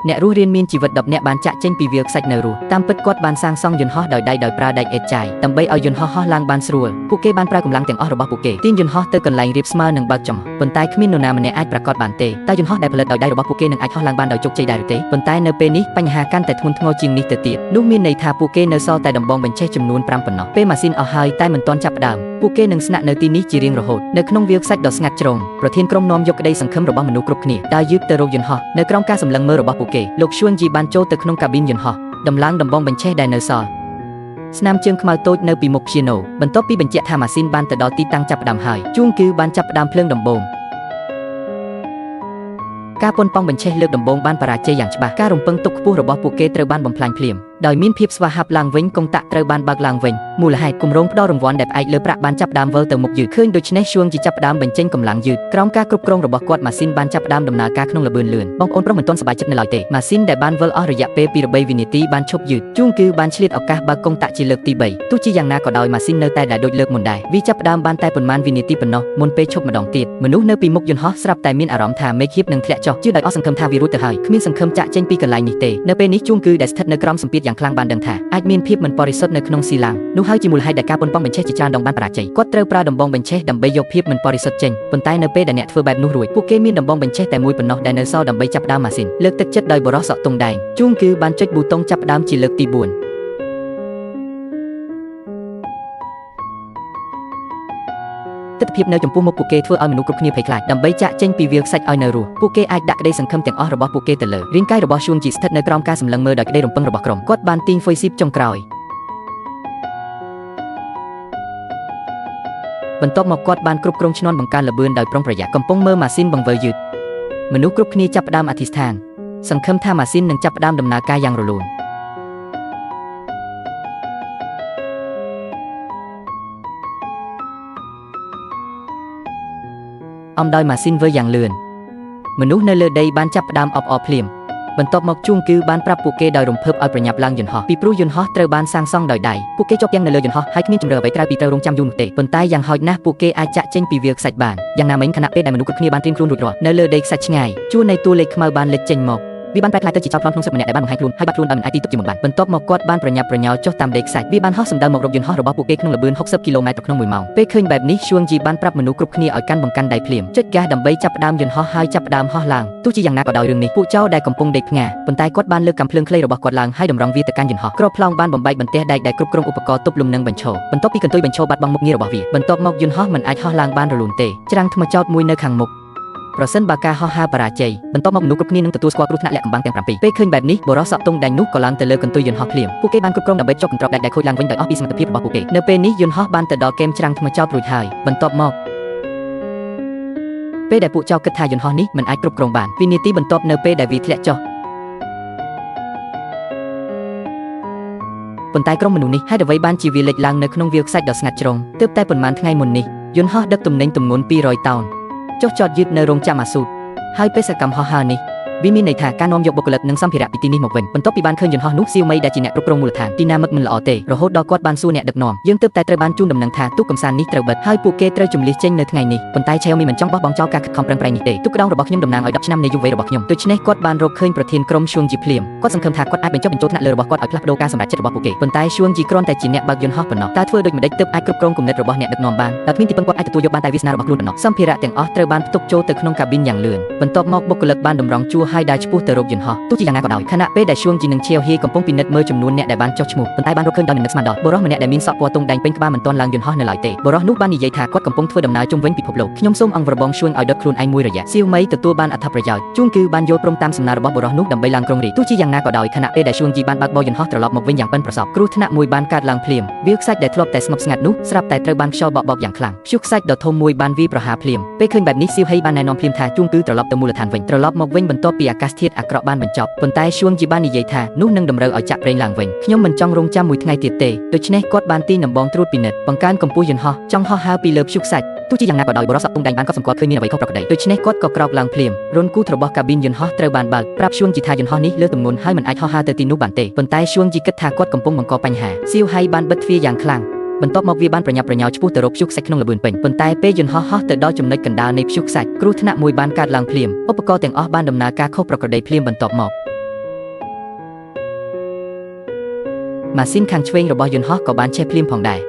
អ្នករស់រៀនមានជីវិត10នាក់បានចាក់ចេញពីវាលខ្សាច់នៅរស់តាមពិតគាត់បានសាងសង់យន្តហោះដោយដៃដោយប្រើដែកអេតចាយដើម្បីឲ្យយន្តហោះហោះឡើងបានស្រួលពួកគេបានប្រើកម្លាំងទាំងអស់របស់ពួកគេទាញយន្តហោះទៅកន្លែងរាបស្មើនិងបើកចំប៉ុន្តែគ្មាននរណាម្នាក់អាចប្រកាសបានទេតើយន្តហោះដែលផលិតដោយដៃរបស់ពួកគេនឹងអាចហោះឡើងបានដោយជោគជ័យដែរឬទេប៉ុន្តែនៅពេលនេះបញ្ហាកាន់តែធ្ងន់ធ្ងរជាងនេះទៅទៀតនោះមានន័យថាពួកគេនៅសល់តែដំបងបញ្ឆេះចំនួន5ប៉ុណ្ណោះពេលម៉ាស៊ីនអស់ហើយតែមិនទាន់ចាប់ផ្ដើមពួកគេនឹងស្នាក់នៅទីនេះជារៀងរហូតនៅក្នុងវាលខ្សាច់ដ៏ស្ងាត់ជ្រងប្រធានក្រុមនាំយកក្តីសង្ឃឹមរបស់មនុស្សគ្រប់គ្នាដើរយឺតទៅរកយន្តហោះនៅក្រោមការសម្លឹងមើលរបស់ពួកគេលោកឈួនជីបានចូលទៅក្នុងកាប៊ីនយន្តហោះដំឡើងដំបងបញ្ឆេះដែលនៅសល់ស្នាមជើងខ្មៅតូចនៅពីមុខព្យាណូបន្ទាប់ពីបញ្ជាក់ថាម៉ាស៊ីនបានទៅដល់ទីតាំងចាប់ផ្ដើមហើយជួងគឺបានចាប់ផ្ដើមភ្លើងដំបងការប៉ុនប៉ងបញ្ឆេះលើកដំបូងបានបរាជ័យយ៉ាងច្បាស់ការរំពឹងទុកខ្ពស់របស់ពួកគេត្រូវបានបំផ្លាញភ្លាមដោយមានភាពស្វាហាប់ឡើងវិញកុងតាក់ត្រូវបានបើកឡើងវិញមូលហេតុគម្រោងផ្ដល់រង្វាន់ដែលផ្អែកលើប្រាក់បានចាប់ផ្ដើមវិលទៅមុខយឺតឃើញដូច្នេះឈួងជីចាប់ផ្ដើមបញ្ចេញកម្លាំងយឺតក្រោមការគ្រប់គ្រងរបស់គាត់ម៉ាស៊ីនបានចាប់ផ្ដើមដំណើរការក្នុងល្បឿនលឿនបងប្អូនប្រុសមិនទាន់សប្បាយចិត្តនៅឡើយទេម៉ាស៊ីនដែលបានវិលអស់រយៈពេល2 3វិនាទីបានឈប់យឺតជួងគឺបានឆ្លៀតឱកាសបើកកុងតាក់ជាលើកទី3ទោះជាយ៉ាងណាក៏ដោយម៉ាស៊ីននៅតែដែលដូចលើកមុនដែរវាចាប់ផ្ដើមបានតែប៉ុន្មានវិនាទីប៉ុណ្ណោះមុនពេលឈប់ម្ដងទៀតមនុស្សនៅពីមុខយន្តហោះស្រាប់តែមានអារម្មណ៍ថាមេឃៀបនឹងធ្លាក់ចុះជឿដោយអស់សង្ឃឹមថាវារួចទៅហើយគ្មានសង្ឃឹមចាក់ចេញពីកន្លែងនេះទេនៅពេលនេះជួងគឺដែលស្ថិតនៅក្រោមសម្ពាធយ៉ាងខ្លាំងបានដឹងថាអាចមានភាពមិនបរិសុទ្ធនៅក្នុងស៊ីឡាំងនោះហើយជាមូលហេតុដែលការប៉ុនប៉ងបញ្ឆេះជាច្រើនដងបានបរាជ័យគាត់ត្រូវប្រើដំបងបញ្ឆេះដើម្បីយកភាពមិនបរិសុទ្ធចេញប៉ុន្តែនៅពេលដែលអ្នកធ្វើបែបនោះរួចពួកគេមានដំបងបញ្ឆេះតែមួយប៉ុណ្ណោះដែលនៅសល់ដើម្បីចាប់ផ្ដើមម៉ាស៊ីនលើកទឹកចិត្តដោយបរិសុទ្ធសក់តុងដែងជួងគឺបានចុចប៊ូតុងចាប់ផ្ដើមជាលើកទី4ទិដ្ឋភាពនៅចំពោះមុខពួកគេធ្វើឲ្យមនុស្សគ្រប់គ្នាភ័យខ្លាចដើម្បីចាក់ចេញពីវាលខ្សាច់ឲ្យនៅរស់ពួកគេអាចដាក់ក្តីសង្ឃឹមទាំងអស់របស់ពួកគេទៅលើរាងកាយរបស់ឈួងជីស្ថិតនៅក្រោមការសម្លឹងមើលដោយក្តីរំពឹងរបស់ក្រុមគាត់បានទាញហ្វុយស៊ីបចុងក្រោយបន្ទាប់មកគាត់បានគ្រប់គ្រងឈ្នាន់បង្កើនល្បឿនដោយប្រុងប្រយ័ត្នកំពុងមើលម៉ាស៊ីនបង្វិលយឺតមនុស្សគ្រប់គ្នាចាប់ផ្ដើមអធិស្ឋានសង្ឃឹមថាម៉ាស៊ីននឹងចាប់ផ្ដើមដំណើរការយ៉ាងរលូនអំដោយម៉ាស៊ីនវិលយ៉ាងលឿនមនុស្សនៅលើដីបានចាប់ផ្ដើមអបអរភ្លាមបន្ទាប់មកជួងគឺបានប្រាប់ពួកគេដោយរំភើបឲ្យប្រញាប់ឡើងយន្តហោះពីព្រោះយន្តហោះត្រូវបានសាងសង់ដោយដៃពួកគេជាប់ទាំងនៅលើយន្តហោះហើយគ្មានជម្រើសអ្វីក្រៅពីត្រូវរងចាំយូរនោះទេប៉ុន្តែយ៉ាងហោចណាស់ពួកគេអាចចាក់ចេញពីវាលខ្សាច់បានយ៉ាងណាមិញខណៈពេលដែលមនុស្សគ្រប់គ្នាបានត្រៀមខ្លួនរួចរាល់នៅលើដីខ្សាច់ឆ្ងាយជួរនៃតួលេខខ្មៅបានលេចចេញមកវាបានប្រែក្លាយទៅជាចោរប្លន់ក្នុងសិបម្នាក់ដែលបានបង្ហាញខ្លួនហើយបាត់ខ្លួនដោយមិនអាចទីទុកជាមុនបានបន្ទាប់មកគាត់បានប្រញាប់ប្រញាល់ចុះតាមដីខ្សាច់វាបានហោះសម្ដៅមករកយន្តហោះរបស់ពួកគេក្នុងល្បឿន60គីឡូម៉ែត្រក្នុង1ម៉ោងពេលឃើញបែបនេះឈួងជីបានប្រាប់មនុស្សគ្រប់គ្នាឲ្យកាន់បង្កាន់ដៃភ្លាមចុចហ្គាសដើម្បីចាប់ផ្ដើមយន្តហោះហើយចាប់ផ្ដើមហោះឡើងទោះជាយ៉ាងណាក៏ដោយរឿងនេះពួកចោរដែលកំពុងដេកផ្ងាប៉ុន្តែគាត់បានលើកកាំភ្លើងខ្លីរបស់គាត់ឡើងហើយតម្រង់វាទៅកាន់យន្តហោះក្របផ្លោងបានបំបែកបន្ទះដែកដែលគ្រប់គ្រងឧបករណ៍ទប់លំនឹងបញ្ឈរបន្ទាប់ពីកន្ទុយបញ្ឈរបាត់បង់មុខងាររបស់វាបន្ទាប់មកយន្តហោះមិនអាចហោះឡើងបានរលូនទេច្រាំងថ្មចោតមួយនៅខាងមុខប្រសិនបើការហោះហើរបរាជ័យបន្ទាប់មកមនុស្សគ្រប់គ្នានឹងទទួលស្គាល់គ្រោះថ្នាក់លាក់កំបាំងទាំង7ពេលឃើញបែបនេះបរិសុទ្ធសក់តុងដែងនោះក៏ឡើងទៅលើកន្ទុយយន្តហោះភ្លាមពួកគេបានគ្រប់គ្រងដើម្បីចុះកន្ត្រកដែកដែលខូចឡើងវិញដោយអស់ពីសមត្ថភាពរបស់ពួកគេនៅពេលនេះយន្តហោះបានទៅដល់គែមច្រាំងថ្មចោតរួចហើយបន្ទាប់មកពេលដែលពួកចៅគិតថាយន្តហោះនេះមិនអាចគ្រប់គ្រងបានវិនាទីបន្ទាប់នៅពេលដែលវាធ្លាក់ចុះប៉ុន្តែក្រុមមនុស្សនេះហេតុអ្វីបានជាវាលេចឡើងនៅក្នុងវាលខ្សាច់ដ៏ស្ងាត់ជ្រងទើបតែប៉ុន្មានថ្ងៃមុននេះយន្តហោះដឹកទំនិញទម្ងន់200តោនចុះចតយឺតនៅរោងចក្រម៉ាស៊ូតហើយបេសកកម្មហោះហើរនេះវាមានន័យថាការនាំយកបុគ្គលិកនិងសម្ភារៈពីទីនេះមកវិញបន្ទាប់ពីបានឃើញយន្តហោះនោះសៀវមីដែលជាអ្នកគ្រប់គ្រងមូលដ្ឋានទីណាមិកមិនល្អទេរហូតដល់គាត់បានសួរអ្នកដឹកនាំយើងទើបតែត្រូវបានជូនដំណឹងថាទូកកំសាន្តនេះត្រូវបិទហើយពួកគេត្រូវជម្លៀសចេញនៅថ្ងៃនេះប៉ុន្តែឆេវមីមិនចង់បោះបង់ចោលការខិតខំប្រឹងប្រែងនេះទេទូកក្តោងរបស់ខ្ញុំតំណាងឲ្យ10ឆ្នាំនៃយុវវ័យរបស់ខ្ញុំដូច្នេះគាត់បានរកឃើញប្រធានក្រុមឈួងជីភ្លាមគាត់សង្ឃឹមថាគាត់អាចបញ្ចុះបញ្ចូលថ្នាក់លើរបស់គាត់ឲ្យផ្លាស់ប្ដូរការសម្រេចចិត្តរបស់ពួកគេប៉ុន្តែឈួងជីគ្រាន់តែជាអ្នកបើកយន្តហោះប៉ុណ្ណោះតើធ្វើដូចម្តេចទើបអាចគ្រប់គ្រងគំនិតរបស់អ្នកដឹកនាំបានតើគ្មានទីពឹងគាត់អាចទទួលយកបានតែវាសនារបស់ខ្លួនប៉ុណ្ណោះសម្ភារៈទាំងអស់ត្រូវបានផ្ទុកចូលទៅក្នុងកាប៊ីនយ៉ាងលឿនបន្ទាប់មកបុគ្គលិកបានតម្រង់ជួរហើយដើរឆ្ពោះទៅរកយន្តហោះទោះជាយ៉ាងណាក៏ដោយខណៈពេលដែលឈួងជីនឹងឈៀវហៀកំពុងពិនិត្យមើលចំនួនអ្នកដែលបានចុះឈ្មោះប៉ុន្តែបានរកឃើញដោយមិននឹកស្មានដល់បុរសម្នាក់ដែលមានសក់ពណ៌តុងដែងពេញក្បាលមិនទាន់ឡើងយន្តហោះនៅឡើយទេបុរសនោះបាននិយាយថាគាត់កំពុងធ្វើដំណើរជុំវិញពិភពលោកខ្ញុំសូមអង្គរបងឈួងឲ្យដុតខ្លួនឯងមួយរយៈសៀវមីទទួលបានអត្ថប្រយោជន៍ជួងគឺបានយល់ព្រមតាមសំណើរបស់បុរសនោះដើម្បីឡើងក្រុងរាជទោះជាយ៉ាងណាក៏ដោយខណៈពេលដែលឈួងជីបានបើកបរយន្តហោះត្រឡប់មកវិញយ៉ាងប៉ិនប្រសប់គ្រោះថ្នាក់មួយបានកើតឡើងភ្លាមវាលខ្សាច់ដែលធ្លាប់តែស្ងប់ស្ងាត់នោះស្រាប់តែត្រូវបានខ្យល់បក់បោកយ៉ាងខ្លាំងព្យុះខ្សាច់ដ៏ធំមួយបានវាយប្រហារភ្លាមពេលឃើញបែបនេះសៀវហីបានណែនាំភ្លាមថាជួងគឺត្រឡប់ទៅមូលដ្ឋានវិញត្រឡប់មកវិញបន្ទាប់ពីអាកាសធាតុអាក្រក់បានបញ្ចប់ប៉ុន្តែឈួងជីបាននិយាយថានោះនឹងតម្រូវឲ្យចាក់ប្រេងឡើងវិញខ្ញុំមិនចង់រងចាំមួយថ្ងៃទៀតទេដូច្នេះគាត់បានទាញដំបងត្រួតពិនិត្យបង្កើនកម្ពស់យន្តហោះចង់ហោះហើរពីលើព្យុះខ្សាច់ទោះជាយ៉ាងណាក៏ដោយបរិសុទ្ធតុងដែងបានកត់សម្គាល់ឃើញមានអ្វីខុសប្រក្រតីដូច្នេះគាត់ក៏ក្រោកឡើងភ្លាមរុនគូតរបស់កាប៊ីនយន្តហោះត្រូវបានបើកប្រាប់ឈួងជីថាយន្តហោះនេះលើទម្ងន់ហើយមិនអាចហោះហើរទៅទីនោះបានទេប៉ុន្តែឈួងជីគិតថាគាត់កំពុងបង្កបញ្ហាសៀវហៃបានបិទទ្វារយ៉ាងខ្លាំងបន្ទាប់មកវាបានប្រញាប់ប្រញាល់ឆ្ពោះទៅរកព្យុះខ្សាច់ក្នុងល្បឿនពេញប៉ុន្តែពេលយន្តហោះហោះទៅដល់ចំណុចកណ្ដាលនៃព្យុះខ្សាច់គ្រោះថ្នាក់មួយបានកើតឡើងភ្លាមឧបករណ៍ទាំងអស់បានដំណើរការខុសប្រក្រតីភ្លាមបន្ទាប់មក ម៉ាស៊ីនខាងឆ្វេងរបស់យន្តហោះក៏បានឆេះភ្លាមផងដែរ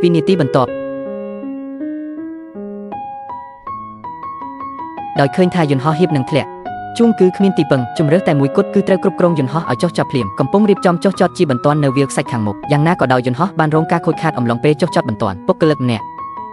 វិនាទីបន្ទាប់ដោយឃើញថាយន្តហោះហៀបនឹងធ្លាក់ជួងគឺគ្មានទីពឹងជំរើសតែមួយគត់គឺត្រូវគ្រប់គ្រងយន្តហោះឲ្យចុះចតភ្លាមកំពុងរៀបចំចុះចតជាបន្ទាន់នៅវាលខ្សាច់ខាងមុខយ៉ាងណាក៏ដោយយន្តហោះបានរងការខូចខាតអំឡុងពេលចុះចតបន្ទាន់ពុករលឹកម្នាក់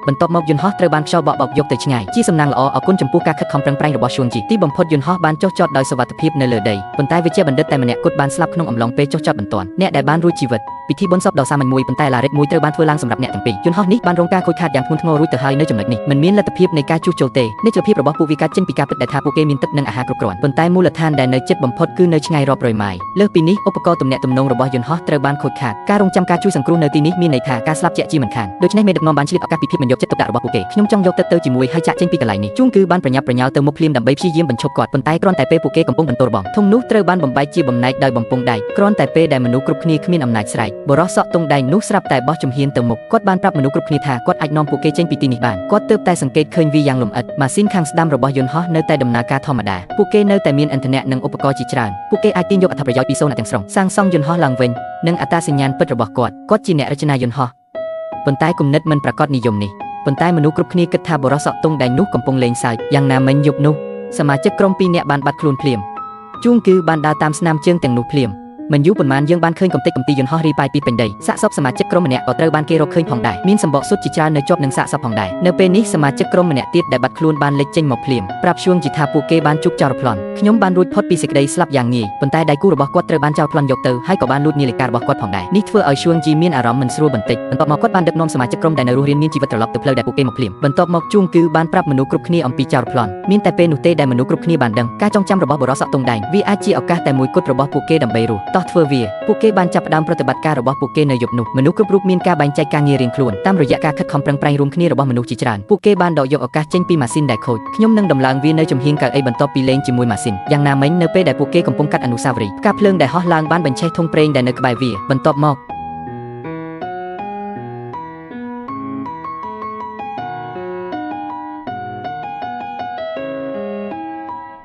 បន្ទាប់មកយន្តហោះត្រូវបានខ្យល់បក់បោកយកទៅឆ្ងាយជាសំណាងល្អអរគុណចំពោះការខិតខំប្រឹងប្រែងរបស់ជួងជីទីបំផុតយន្តហោះបានចុះចតដោយសុវត្ថិភាពនៅលើដីប៉ុន្តែវិជ្ជាបណ្ឌិតតែម្នាក់គត់បានស្លាប់ក្នុងអំឡុងពេលចុះចតបន្ទាន់អ្នកដែលបានរួចជីវិតពិធីបុណ្យសពដ៏សាមញ្ញមួយប៉ុន្តែឡារិតមួយត្រូវបានធ្វើឡើងសម្រាប់អ្នកទាំងពីរយន្តហោះនេះបានរងការខូចខាតយ៉ាងធ្ងន់ធ្ងររួចទៅហើយនៅចំណុចនេះមិនមានលទ្ធភាពនៃការជួសជុលទេនេះជាភាពរបស់ពួកវាកើតចេញពីការពិតដែលថាពួកគេមានទឹកនិងអាហារគ្រប់គ្រាន់ប៉ុន្តែមូលដ្ឋានដែលនៅជិតបំផុតគឺនៅឆ្ងាយរាប់រយម៉ាយលើសពីនេះឧបករណ៍ទំនាក់ទំនងរបស់យន្តហោះត្រូវបានខូចខាតការរងចាំការជួយសង្គ្រោះនៅទីនេះមានន័យថាការស្លាប់ជាក់ជាមិនខានដូច្នេះមេដឹកនាំបានឆ្លៀតឱកាសពីភាពមិនយកចិត្តទុកដាក់របស់ពួកគេខ្ញុំចង់យកទឹកទៅជាមួយហើយចាក់ចេញពីកន្លែងនេះជួងគឺបានប្រញាប់ប្រញាល់ទៅមុខភ្លាមដើម្បីព្យាយាមបញ្ឈប់គាត់ប៉ុន្តែគ្រាន់តែពេលពួកគេកំពុងបន្តរបបធំនោះត្រូវបានបំបែកជាបំណែកដោយបំពង់ដែកគ្រាន់តែពេលដែលមនុស្សគ្រប់គ្នាគ្មានអំណាចស្រែកបរិសក់ទង់ដែងនោះស្រាប់តែបោះជំហានទៅមុខគាត់បានប្រាប់មនុស្សគ្រប់គ្នាថាគាត់អាចនាំពួកគេចេញពីទីនេះបានគាត់ទើបតែសង្កេតឃើញវាយ៉ាងលម្អិតម៉ាស៊ីនខាងស្ដាំរបស់យន្តហោះនៅតែដំណើរការធម្មតាពួកគេនៅតែមានឥន្ធនៈនិងឧបករណ៍ជាច្រើនពួកគេអាចទាញយកអត្ថប្រយោជន៍ពីសូនទាំងស្រុងសាងសង់យន្តហោះឡើងវិញនិងអត្តសញ្ញាណពិតរបស់គាត់ជាអ្នករចនាយន្តហោះប៉ុន្តែគំនិតមិនប្រាកដនិយមនេះប៉ុន្តែមនុស្សគ្រប់គ្នាគិតថាបរិសក់ទង់ដែងនោះកំពុងលេងសើចយ៉ាងណាមិញយប់នោះសមាជិកក្រុម2នាក់បានបាត់ខ្លួនភ្លាមជួងគឺបានដើរតាមស្នាមជើងទាំងនោះភ្លាមមិនយូរប៉ុន្មានយើងបានឃើញកំទេចកំទីយន្តហោះរីប៉ាយពីពេញដីសាកសពសមាជិកក្រុមម្នាក់ក៏ត្រូវបានគេរកឃើញផងដែរមានសម្បកសុទ្ធជាច្រើននៅជាប់នឹងសាកសពផងដែរនៅពេលនេះសមាជិកក្រុមម្នាក់ទៀតដែលបាត់ខ្លួនបានលេចចេញមកភ្លាមប្រាប់ជួងជីថាពួកគេបានជួបចោរប្លន់ខ្ញុំបានរួចផុតពីសេចក្តីស្លាប់យ៉ាងងាយប៉ុន្តែដៃគូរបស់គាត់ត្រូវបានចោរប្លន់យកទៅហើយក៏បានលួចនាឡិការបស់គាត់ផងដែរនេះធ្វើឲ្យជួងជីមានអារម្មណ៍មិនស្រួលបន្តិចបន្ទាប់មកគាត់បានដឹកនាំសមាជិកក្រុមដែលនៅរស់រានមានជីវិតត្រឡប់ទៅផ្លូវដែលពួកគេមកភ្លាមបន្ទាប់មកជួងគឺបានប្រាប់មនុស្សគ្រប់គ្នាអំពីចោរប្លន់មានតែពេលនោះទេដែលមនុស្សគ្រប់គ្នាបានដឹងការចងចាំរបស់បរិសក់ទង់ដែងវាអាចជាឱកាសតែមួយគត់របស់ពួកគេដើម្បីរស់តោះធ្វើវាពួកគេបានចាប់ផ្ដើមប្រតិបត្តិការរបស់ពួកគេនៅយប់នោះមនុស្សគ្រប់រូបមានការបែងចែកការងាររៀងខ្លួនតាមរយៈការខិតខំប្រឹងប្រែងរួមគ្នារបស់មនុស្សជាច្រើនពួកគេបានដកយកឱកាសចេញពីម៉ាស៊ីនដែលខូចខ្ញុំនឹងដំឡើងវានៅចំហៀងកៅអីបន្ទាប់ពីលេងជាមួយម៉ាស៊ីនយ៉ាងណាមិញនៅពេលដែលពួកគេកំពុងកាត់អនុស្សាវរីយ៍ផ្កាភ្លើងដែលហោះឡើងបានបញ្ឆេះធុងប្រេងដែលនៅក្បែរវាបន្ទាប់មក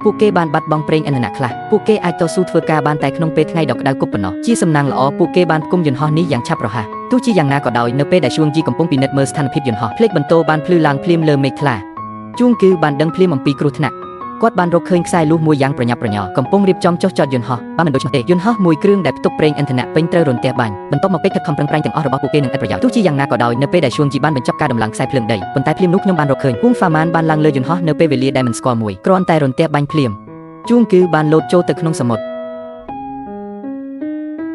ពួកគេបានបាត់បង់ប្រេងឥន្ធនៈខ្លះពួកគេអាចតស៊ូធ្វើការបានតែក្នុងពេលថ្ងៃដ៏ក្តៅគប់ប៉ុណ្ណោះជាសំណាងល្អពួកគេបានផ្គុំយន្តហោះនេះយ៉ាងឆាប់រហ័សទោះជាយ៉ាងណាក៏ដោយនៅពេលដែលជួងជីកំពុងពិនិត្យមើលស្ថានភាពយន្តហោះភ្លេចបន្ទោបានភ្លឺឡើងភ្លាមលើមេឃខ្លាជួងគឺបានដឹងភ្លាមអំពីគ្រោះថ្នាក់គាត់បានរកឃើញខ្សែលូសមួយយ៉ាងប្រញាប់ប្រញាល់កំពុងរៀបចំចុះចតយន្តហោះបានមិនដូច្នោះទេយន្តហោះមួយគ្រឿងដែលផ្ទុកប្រេងឥន្ធនៈពេញត្រូវរន្ទះបាញ់បន្ទាប់មកពេកខិតខំប្រឹងប្រែងទាំងអស់របស់ពួកគេនឹងឥតប្រយោជន៍ទោះជាយ៉ាងណាក៏ដោយនៅពេលដែលជួងជីបានបញ្ចប់ការដំឡើងខ្សែភ្លើងដីប៉ុន្តែភ្លាមនោះខ្ញុំបានរកឃើញគួងហ្វាម៉ានបានឡើងលើយន្តហោះនៅពេលវេលាដែលមិនស្គាល់មួយគ្រាន់តែរន្ទះបាញ់ភ្លាមជួងគឺបានលោតចូលទៅក្នុងសមុទ្រ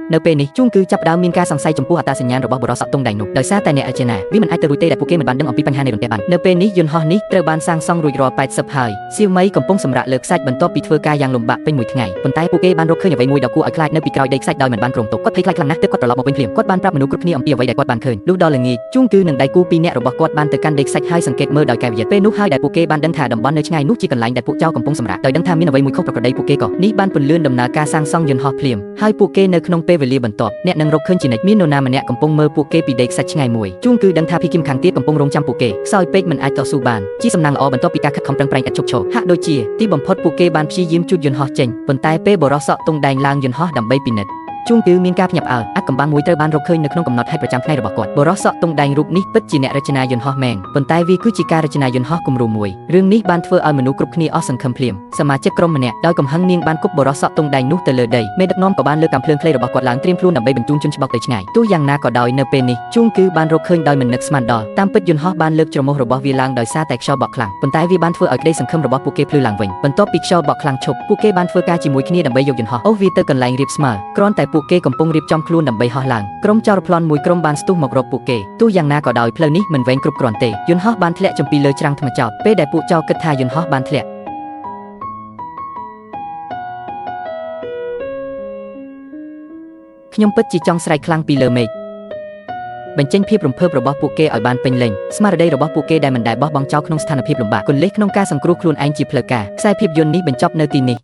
នៅពេលនេះជួងគឺចាប់ផ្ដើមមានការសង្ស័យចំពោះអត្តសញ្ញាណរបស់បរិសក់ទង់ដែងនោះដោយសារតែអ្នករចនាវាមិនអាចទៅរួចទេដែលពួកគេមិនបានដឹងអំពីបញ្ហានៃរន្ទះបាញ់នៅពេលនេះយន្តហោះនេះត្រូវបានសាងសង់រួចរាល់80ហើយសៀវមីកំពុងសម្រាកលើខ្សាច់បន្ទាប់ពីធ្វើការយ៉ាងលំបាកពេញមួយថ្ងៃប៉ុន្តែពួកគេបានរកឃើញអ្វីមួយដ៏គួរឲ្យខ្លាចនៅពីក្រោយដីខ្សាច់ដោយមិនបានគ្រោងទុកគាត់ភ័យខ្លាចខ្លាំងណាស់ទើបគាត់ត្រឡប់មកវិញភ្លាមគាត់បានប្រាប់មនុស្សគ្រប់គ្នាអំពីអ្វីដែលគាត់បានឃើញលុះដល់ល្ងាចជួងគឺនឹងដៃគូ2នាក់របស់គាត់បានទៅកាន់ដីខ្សាច់ហើយសង្កេតមើលដោយកែវយិតពេលនោះហើយដែលពួកគេបានដឹងថាតំបន់នៅឆ្ងាយនោះជាកន្លែងដែលពួកចៅកំពុងសម្រាកដោយដឹងថាមានអ្វីមួយខុសប្រក្រតីពួកគេក៏នេះបានពន្លឿនដំណើរការសាងសង់យន្តហោះភ្លាមហើយពួកគេនៅក្នុងពេលវេលាបន្ទាប់អ្នកនឹងរកឃើញជានិច្ចមាននរណាម្នាក់កំពុងមើលពួកគេពីដីខ្សាច់ឆ្ងាយមួយជួងគឺដឹងថាភីគឹមខាងទៀតកំពុងរងចាំពួកគេខ្សោយពេកមិនអាចតស៊ូបានជាសំណាងល្អបន្ទាប់ពីការខិតខំប្រឹងប្រែងឥតឈប់ឈរហាក់ដូចជាទីបំផុតពួកគេបានព្យាយាមជូតយន្តហោះចេញប៉ុន្តែពេលបរិសក់ទង់ដែងឡើងយន្តហោះដើម្បីពិនិត្យជួងគឺមានការភ្ញាក់ផ្អើលអាថ៌កំបាំងមួយត្រូវបានរកឃើញនៅក្នុងកំណត់ហេតុប្រចាំថ្ងៃរបស់គាត់បរិសក់ទង់ដែងរូបនេះពិតជាអ្នករចនាយន្តហោះមែនប៉ុន្តែវាគឺជាការរចនាយន្តហោះគំរូមួយរឿងនេះបានធ្វើឲ្យមនុស្សគ្រប់គ្នាអស់សង្ឃឹមភ្លាមសមាជិកក្រុមម្នាក់ដោយកំហឹងនាងបានគប់បរិសក់ទង់ដែងនោះទៅលើដីមេដឹកនាំក៏បានលើកកាំភ្លើងខ្លីរបស់គាត់ឡើងត្រៀមខ្លួនដើម្បីបញ្ជូនជនច្បោកទៅឆ្ងាយទោះយ៉ាងណាក៏ដោយនៅពេលនេះជួងគឺបានរកឃើញដោយមិននឹកស្មានដល់តាមពិតយន្តហោះបានលើកច្រមុះរបស់វាឡើងដោយសារតែខ្យល់បក់ខ្លាំងប៉ុន្តែវាបានធ្វើឲ្យក្តីសង្ឃឹមរបស់ពួកគេភ្លឺឡើងវិញបន្ទាប់ពីខ្យល់បក់ខ្លាំងឈប់ពួកគេបានធ្វើការជាមួយគ្នាដើម្បីយកយន្តហោះអូសវាទៅកន្លែងរៀបស្មើគ្រាន់តែពួកគេកំពុងរៀបចំខ្លួនដើម្បីហោះឡើងក្រុមចោរប្លន់មួយក្រុមបានស្ទុះមករកពួកគេទោះយ៉ាងណាក៏ដោយផ្លូវនេះមិនវែងគ្រប់គ្រាន់ទេយន្តហោះបានធ្លាក់ចំពីលើច្រាំងថ្មចោតពេលដែលពួកចោរគិតថាយន្តហោះបានធ្លាក់ខ្ញុំពិតជាចង់ស្រែកខ្លាំងពីលើមេឃបញ្ចេញភាពរំភើបរបស់ពួកគេឲ្យបានពេញលេញស្មារតីរបស់ពួកគេដែលមិនដែលបោះបង់ចោលក្នុងស្ថានភាពលំបាកគន្លឹះក្នុងការសង្គ្រោះខ្លួនឯងជាផ្លូវការខ្សែភាពយន្តនេះបញ្ចប់នៅទីនេះ